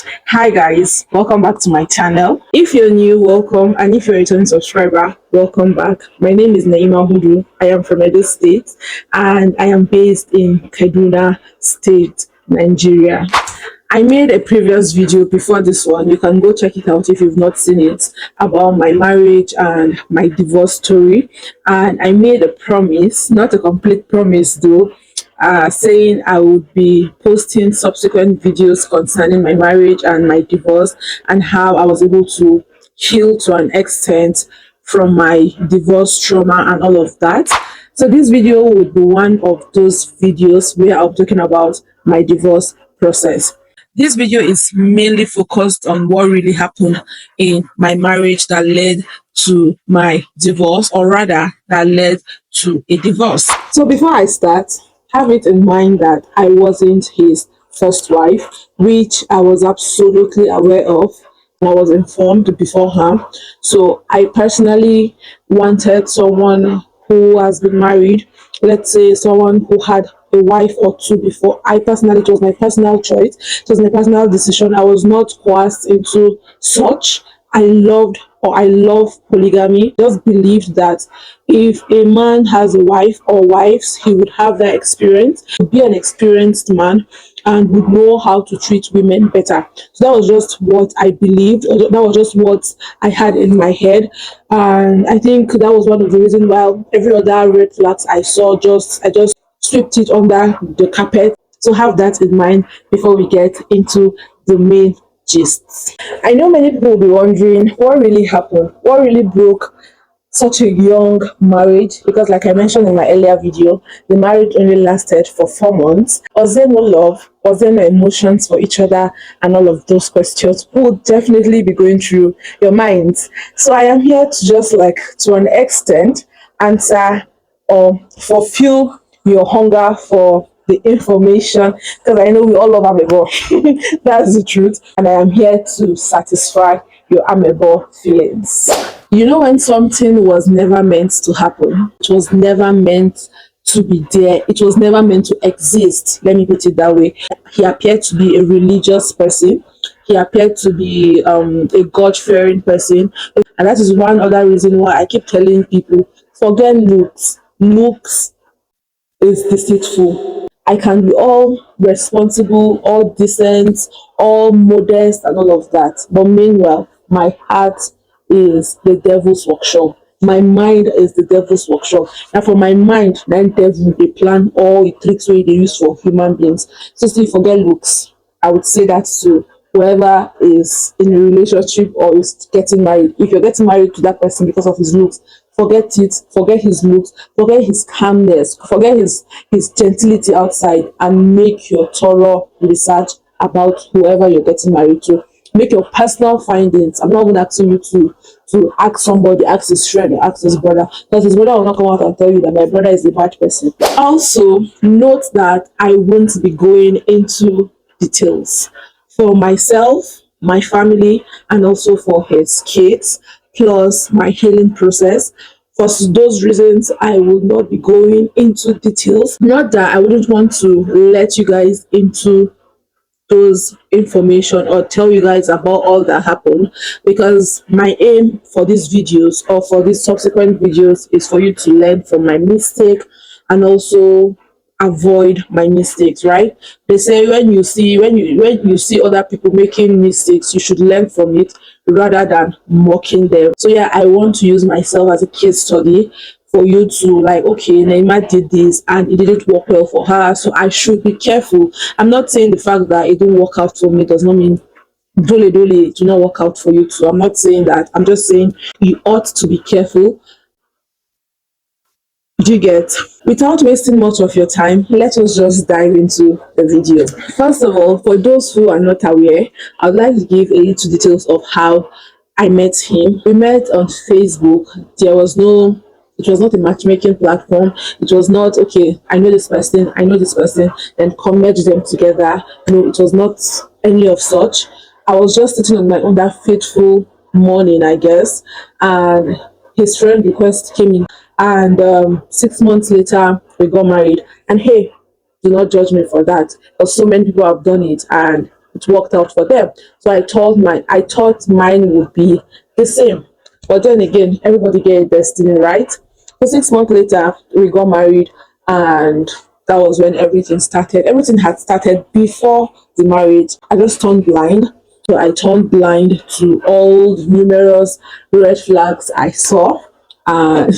Hi guys, welcome back to my channel. If you're new, welcome, and if you're a returning subscriber, welcome back. My name is Naima Hudu. I am from Edo State and I am based in Kaduna State, Nigeria. I made a previous video before this one. You can go check it out if you've not seen it, about my marriage and my divorce story. And I made a promise, not a complete promise though, saying I would be posting subsequent videos concerning my marriage and my divorce and how I was able to heal to an extent from my divorce trauma and all of that. So this video would be one of those videos where I'm talking about my divorce process. This video is mainly focused on what really happened in my marriage that led to my divorce, or rather, that led to a divorce. So before I start, have it in mind that I wasn't his first wife, which I was absolutely aware of. I was informed beforehand. So I personally wanted someone who has been married, let's say someone who had a wife or two before. I personally, it was my personal choice, it was my personal decision. I was not coerced into such. I love polygamy. Just believed that if a man has a wife or wives, he would have that experience, would be an experienced man, and would know how to treat women better. So that was just what I believed. That was just what I had in my head, and I think that was one of the reasons why every other red flags I saw, I just swept it under the carpet. So have that in mind before we get into the main gist. I know many people will be wondering what really happened, what really broke such a young marriage, because like I mentioned in my earlier video, the marriage only lasted for 4 months. Was there no love? Was there no emotions for each other? And all of those questions will definitely be going through your minds. So I am here to just like, to an extent, answer or fulfill your hunger for the information, because I know we all love amebo. That's the truth. And I am here to satisfy your amebo feelings. You know, when something was never meant to happen, it was never meant to be there, it was never meant to exist. Let me put it that way. He appeared to be a religious person, he appeared to be a God fearing person. And that is one other reason why I keep telling people, forget looks. Looks is deceitful. I can be all responsible, all decent, all modest, and all of that. But meanwhile, my heart is the devil's workshop. My mind is the devil's workshop. And for my mind, then devil they plan all the tricks where they use for human beings. So still forget looks. I would say that to whoever is in a relationship or is getting married. If you're getting married to that person because of his looks, forget it. Forget his looks. Forget his calmness. Forget his gentility outside, and make your thorough research about whoever you're getting married to. Make your personal findings. I'm not even asking you to ask somebody, ask his friend, or ask his brother, because his brother will not come out and tell you that my brother is a bad person. Also, note that I won't be going into details for myself, my family, and also for his kids, plus my healing process. For those reasons, I will not be going into details. Not that I wouldn't want to let you guys into those information or tell you guys about all that happened, because my aim for these videos or for these subsequent videos is for you to learn from my mistake and also avoid my mistakes. Right, they say when you see other people making mistakes, you should learn from it rather than mocking them. So yeah, I want to use myself as a case study for you to like, okay, Neymar did this and it didn't work well for her, so I should be careful. I'm not saying the fact that it didn't work out for me does not mean dole it do not work out for you too. I'm not saying that. I'm just saying you ought to be careful. Do you get? Without wasting much of your time, let us just dive into the video. First of all, for those who are not aware, I'd like to give a little details of how I met him. We met on Facebook. It was not a matchmaking platform. It was not, okay, I know this person, and come merge them together. No, it was not any of such. I was just sitting on my own that fateful morning, I guess, and his friend request came in, and 6 months later we got married. And hey, do not judge me for that, because so many people have done it and it worked out for them. So I thought mine would be the same. But then again, everybody get a destiny, right? So 6 months later, we got married, and that was when everything started. Everything had started before the marriage. I just turned blind. So I turned blind to all the numerous red flags I saw, and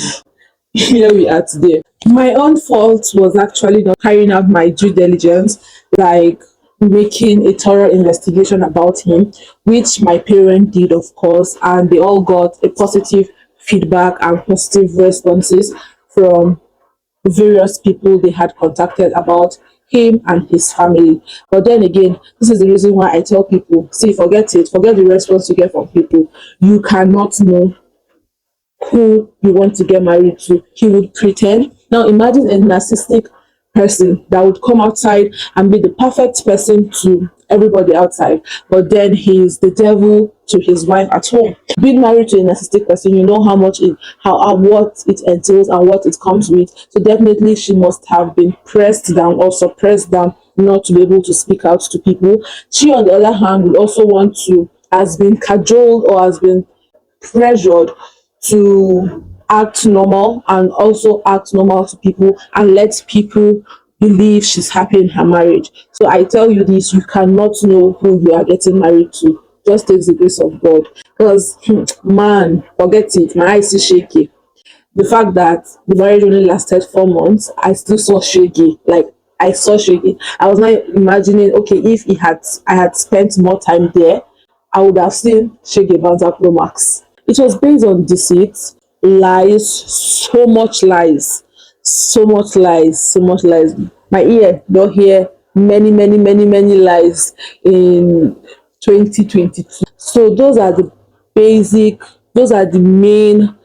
here we are today. My own fault was actually not carrying out my due diligence, like making a thorough investigation about him, which my parents did, of course, and they all got a positive feedback and positive responses from various people they had contacted about him and his family. But then again, this is the reason why I tell people, see, forget it, forget the response you get from people. You cannot know who you want to get married to. He would pretend. Now imagine a narcissistic person that would come outside and be the perfect person to everybody outside, but then he's the devil to his wife at home. Being married to a narcissistic person, you know how much it, how what it entails and what it comes with. So definitely she must have been pressed down or suppressed down not to be able to speak out to people. She, on the other hand, would also want to, has been cajoled or has been pressured to act normal and also act normal to people and let people believe she's happy in her marriage. So I tell you this, you cannot know who you are getting married to. Just take the grace of God. Because man, forget it, my eyes is shaky. The fact that the marriage only lasted 4 months, I still saw shaky. Like I saw shaky. I was not imagining, okay, if I had spent more time there, I would have seen Shege Banza Pro Max. It was based on deceit, lies, so much lies, so much lies. My ear don't hear many, many, many, many lies in 2022. So basic, those are the main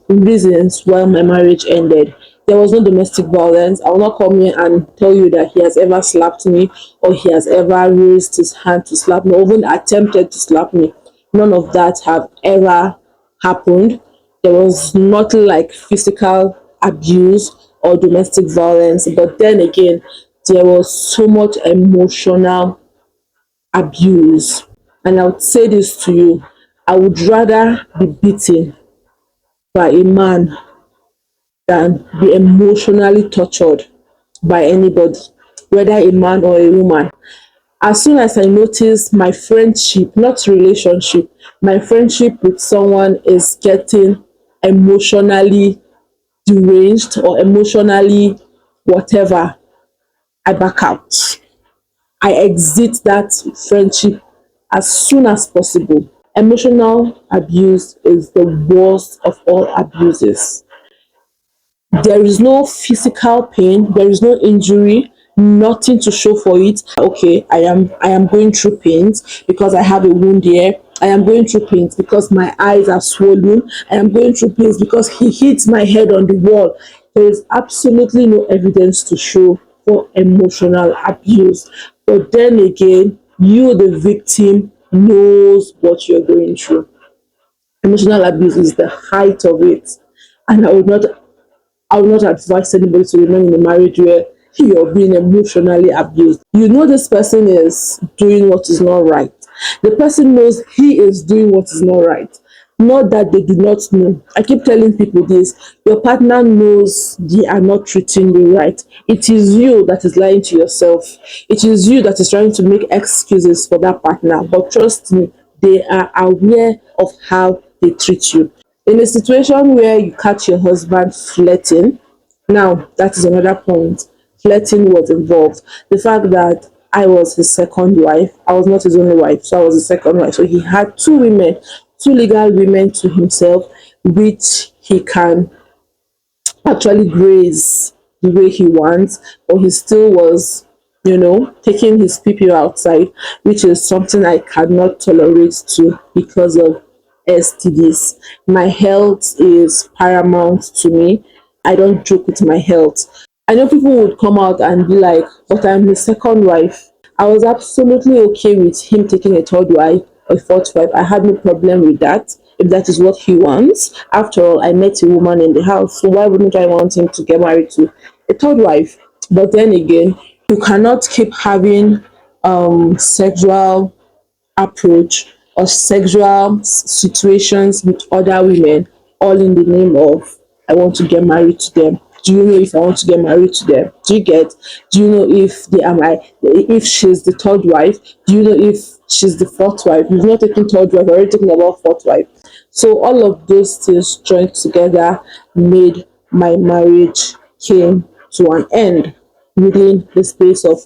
reasons why my marriage ended. There was no domestic violence. I will not come here and tell you that he has ever slapped me or he has ever raised his hand to slap me or even attempted to slap me. None of that have ever happened. There was nothing like physical abuse or domestic violence, but then again, there was so much emotional abuse. And I would say this to you, I would rather be beaten by a man than be emotionally tortured by anybody, whether a man or a woman. As soon as I notice my friendship, not relationship, my friendship with someone is getting emotionally deranged or emotionally whatever, I back out. I exit that friendship as soon as possible. Emotional abuse is the worst of all abuses. There is no physical pain, there is no injury, nothing to show for it. Okay, I am going through pains because I have a wound here. I am going through pains because my eyes are swollen. I am going through pains because he hits my head on the wall. There is absolutely no evidence to show for emotional abuse. But then again, you, the victim, knows what you're going through. Emotional abuse is the height of it. And I would not advise anybody to remain in a marriage where you're being emotionally abused. You know this person is doing what is not right. The person knows he is doing what is not right. Not that they do not know. I keep telling people this. Your partner knows they are not treating you right. It is you that is lying to yourself. It is you that is trying to make excuses for that partner. But trust me, they are aware of how they treat you. In a situation where you catch your husband flirting, now that is another point. Flirting was involved. The fact that I was his second wife, I was not his only wife, so I was his second wife. So he had two women, two legal women to himself, which he can actually graze the way he wants, but he still was, taking his PP outside, which is something I cannot tolerate to because of STDs. My health is paramount to me. I don't joke with my health. I know people would come out and be like, but I'm his second wife. I was absolutely okay with him taking a third wife or a fourth wife. I had no problem with that if that is what he wants. After all, I met a woman in the house, so why wouldn't I want him to get married to a third wife? But then again, you cannot keep having sexual approach or sexual situations with other women, all in the name of I want to get married to them. Do you know if I want to get married to them? Do you get? Do you know if they are my if she's the third wife? Do you know if she's the fourth wife? We've not taken third wife, we're already talking about fourth wife. So all of those things joined together made my marriage came to an end within the space of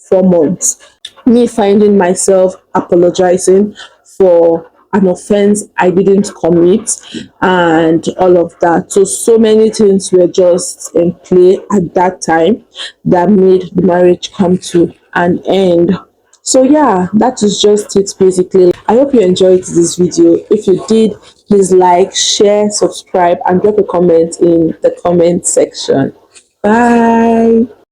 4 months. Me finding myself apologizing for an offense I didn't commit and all of that. So, so many things were just in play at that time that made the marriage come to an end. So yeah, that is just it basically. I hope you enjoyed this video. If you did, please like, share, subscribe, and drop a comment in the comment section. Bye.